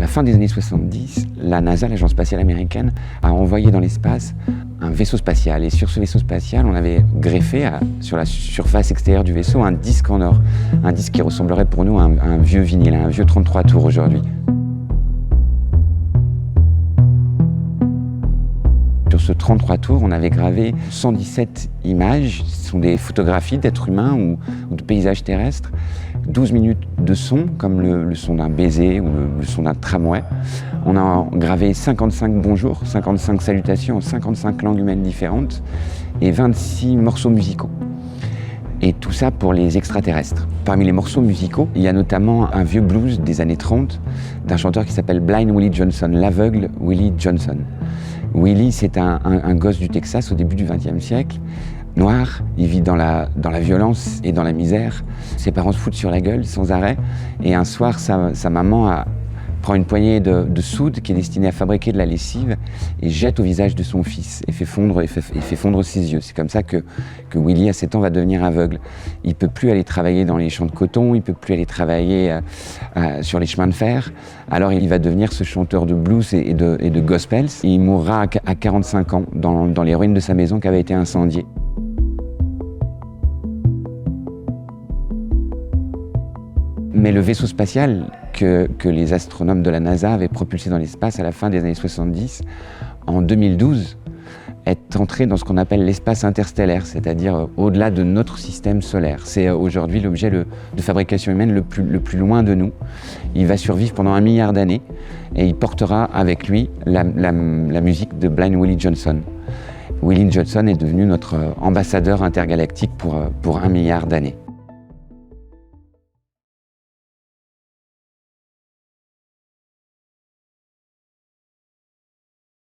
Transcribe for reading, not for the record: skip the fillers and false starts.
la fin des années 70, la NASA, l'agence spatiale américaine, a envoyé dans l'espace un vaisseau spatial. Et sur ce vaisseau spatial, on avait greffé sur la surface extérieure du vaisseau un disque en or. Un disque qui ressemblerait pour nous à un vieux vinyle, un vieux 33 tours aujourd'hui. Sur ce 33 tours, on avait gravé 117 images. Ce sont des photographies d'êtres humains ou de paysages terrestres. 12 minutes de son, comme le son d'un baiser ou le son d'un tramway. On a gravé 55 bonjours, 55 salutations en 55 langues humaines différentes et 26 morceaux musicaux. Et tout ça pour les extraterrestres. Parmi les morceaux musicaux, il y a notamment un vieux blues des années 30 d'un chanteur qui s'appelle Blind Willie Johnson, l'aveugle Willie Johnson. Willie, c'est un gosse du Texas au début du XXe siècle. Noir, il vit dans la violence et dans la misère. Ses parents se foutent sur la gueule sans arrêt. Et un soir, sa maman prend une poignée de soude qui est destinée à fabriquer de la lessive et jette au visage de son fils et fait fondre ses yeux. C'est comme ça que Willie, à 7 ans, va devenir aveugle. Il ne peut plus aller travailler dans les champs de coton, il ne peut plus aller travailler sur les chemins de fer. Alors il va devenir ce chanteur de blues et de gospels. Et il mourra à 45 ans dans les ruines de sa maison qui avait été incendiée. Mais le vaisseau spatial que les astronomes de la NASA avaient propulsé dans l'espace à la fin des années 70, en 2012, est entré dans ce qu'on appelle l'espace interstellaire, c'est-à-dire au-delà de notre système solaire. C'est aujourd'hui l'objet de fabrication humaine le plus loin de nous. Il va survivre pendant 1 milliard d'années et il portera avec lui la musique de Blind Willie Johnson. Willie Johnson est devenu notre ambassadeur intergalactique pour 1 milliard d'années.